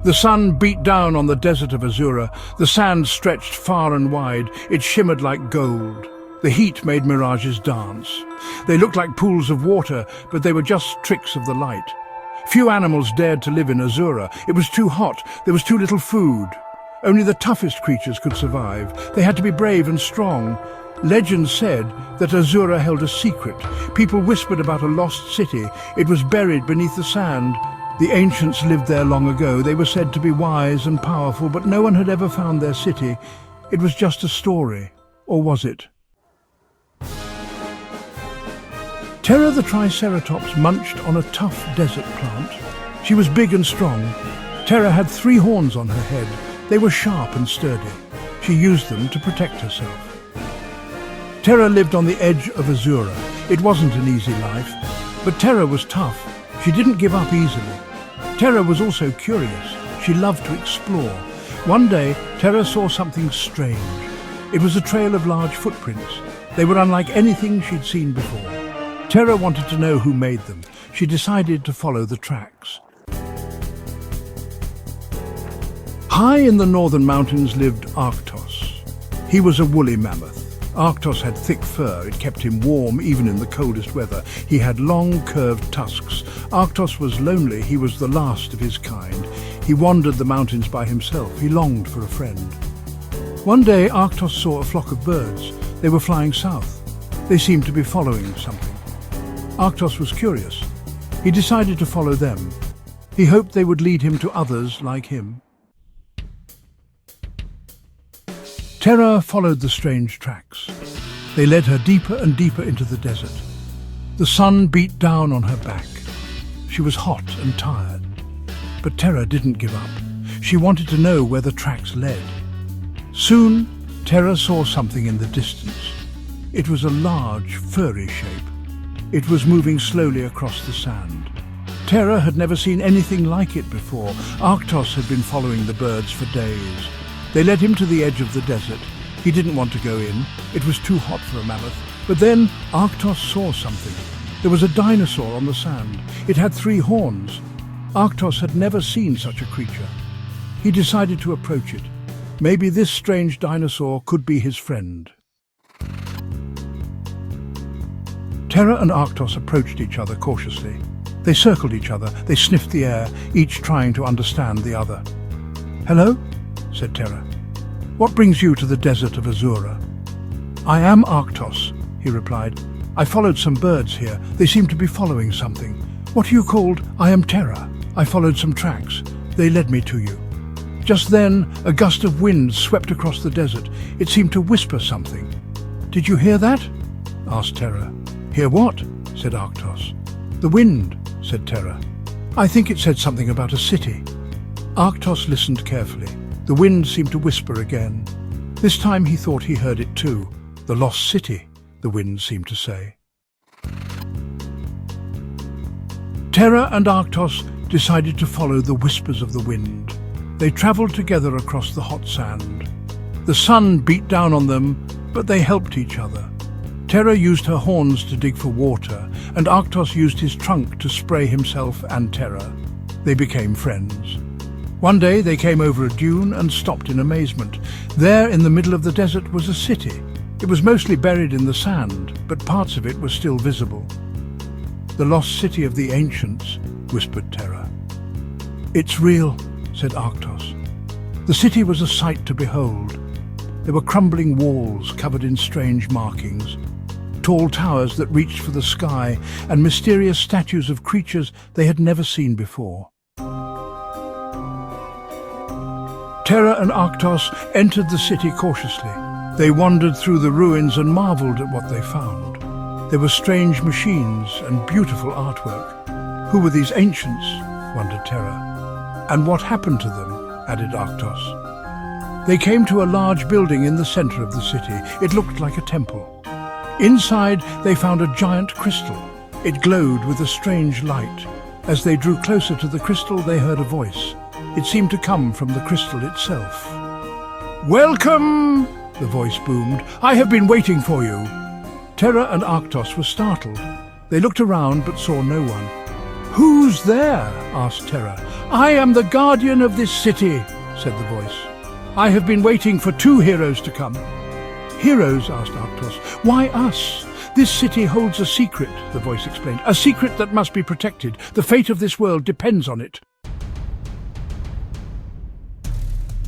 The sun beat down on the desert of Azura. The sand stretched far and wide. It shimmered like gold. The heat made mirages dance. They looked like pools of water, but they were just tricks of the light. Few animals dared to live in Azura. It was too hot. There was too little food. Only the toughest creatures could survive. They had to be brave and strong. Legend said that Azura held a secret. People whispered about a lost city. It was buried beneath the sand. The ancients lived there long ago. They were said to be wise and powerful, but no one had ever found their city. It was just a story. Or was it? Terra the Triceratops munched on a tough desert plant. She was big and strong. Terra had 3 horns on her head. They were sharp and sturdy. She used them to protect herself. Terra lived on the edge of Azura. It wasn't an easy life, but Terra was tough. She didn't give up easily. Terra was also curious. She loved to explore. One day, Terra saw something strange. It was a trail of large footprints. They were unlike anything she'd seen before. Terra wanted to know who made them. She decided to follow the tracks. High in the northern mountains lived Arktos. He was a woolly mammoth. Arktos had thick fur. It kept him warm even in the coldest weather. He had long, curved tusks. Arktos was lonely. He was the last of his kind. He wandered the mountains by himself. He longed for a friend. One day, Arktos saw a flock of birds. They were flying south. They seemed to be following something. Arktos was curious. He decided to follow them. He hoped they would lead him to others like him. Terra followed the strange tracks. They led her deeper and deeper into the desert. The sun beat down on her back. She was hot and tired. But Terra didn't give up. She wanted to know where the tracks led. Soon, Terra saw something in the distance. It was a large, furry shape. It was moving slowly across the sand. Terra had never seen anything like it before. Arktos had been following the birds for days. They led him to the edge of the desert. He didn't want to go in. It was too hot for a mammoth. But then Arktos saw something. There was a dinosaur on the sand. It had 3 horns. Arktos had never seen such a creature. He decided to approach it. Maybe this strange dinosaur could be his friend. Terra and Arktos approached each other cautiously. They circled each other. They sniffed the air, each trying to understand the other. "Hello?" said Terra. "What brings you to the desert of Azura?" "I am Arktos," he replied. "I followed some birds here. They seem to be following something." "What are you called?" "I am Terra. I followed some tracks. They led me to you." Just then, a gust of wind swept across the desert. It seemed to whisper something. "Did you hear that?" asked Terra. "Hear what?" said Arktos. "The wind," said Terra. "I think it said something about a city." Arktos listened carefully. The wind seemed to whisper again. This time he thought he heard it too. "The lost city," the wind seemed to say. Terra and Arktos decided to follow the whispers of the wind. They traveled together across the hot sand. The sun beat down on them, but they helped each other. Terra used her horns to dig for water, and Arktos used his trunk to spray himself and Terra. They became friends. One day they came over a dune and stopped in amazement. There in the middle of the desert was a city. It was mostly buried in the sand, but parts of it were still visible. "The lost city of the ancients," whispered Terra. "It's real," said Arktos. The city was a sight to behold. There were crumbling walls covered in strange markings, tall towers that reached for the sky, and mysterious statues of creatures they had never seen before. Terra and Arktos entered the city cautiously. They wandered through the ruins and marveled at what they found. There were strange machines and beautiful artwork. Who were these ancients? wondered Terra. And what happened to them? added Arktos. They came to a large building in the center of the city. It looked like a temple. Inside, they found a giant crystal. It glowed with a strange light. As they drew closer to the crystal, they heard a voice. It seemed to come from the crystal itself. "Welcome!" the voice boomed. "I have been waiting for you." Terra and Arktos were startled. They looked around but saw no one. "Who's there?" asked Terra. "I am the guardian of this city," said the voice. "I have been waiting for 2 heroes to come." "Heroes?" asked Arktos. "Why us?" "This city holds a secret," the voice explained. "A secret that must be protected. The fate of this world depends on it."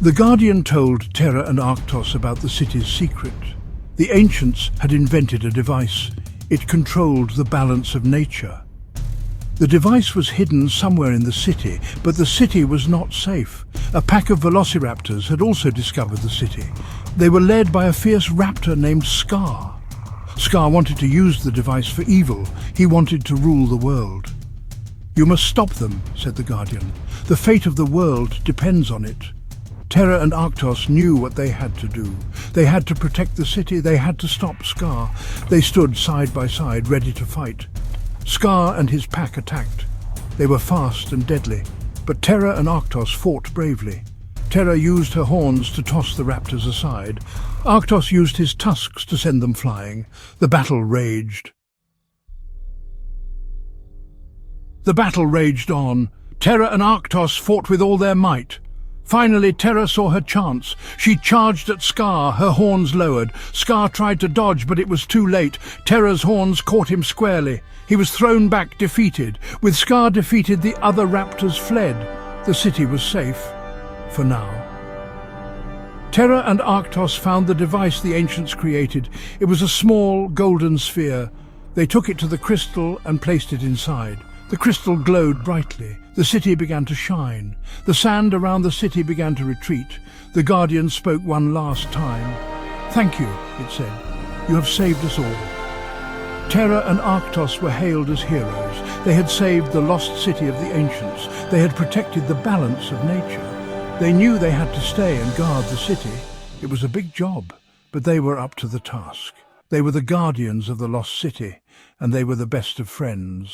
The Guardian told Terra and Arktos about the city's secret. The ancients had invented a device. It controlled the balance of nature. The device was hidden somewhere in the city, but the city was not safe. A pack of velociraptors had also discovered the city. They were led by a fierce raptor named Scar. Scar wanted to use the device for evil. He wanted to rule the world. "You must stop them," said the Guardian. "The fate of the world depends on it." Terra and Arktos knew what they had to do. They had to protect the city. They had to stop Scar. They stood side by side, ready to fight. Scar and his pack attacked. They were fast and deadly, but Terra and Arktos fought bravely. Terra used her horns to toss the raptors aside. Arktos used his tusks to send them flying. The battle raged. The battle raged on. Terra and Arktos fought with all their might. Finally, Terra saw her chance. She charged at Scar, her horns lowered. Scar tried to dodge, but it was too late. Terra's horns caught him squarely. He was thrown back, defeated. With Scar defeated, the other raptors fled. The city was safe, for now. Terra and Arktos found the device the ancients created. It was a small, golden sphere. They took it to the crystal and placed it inside. The crystal glowed brightly. The city began to shine. The sand around the city began to retreat. The Guardian spoke one last time. "Thank you," it said. "You have saved us all." Terra and Arktos were hailed as heroes. They had saved the lost city of the ancients. They had protected the balance of nature. They knew they had to stay and guard the city. It was a big job, but they were up to the task. They were the guardians of the lost city, and they were the best of friends.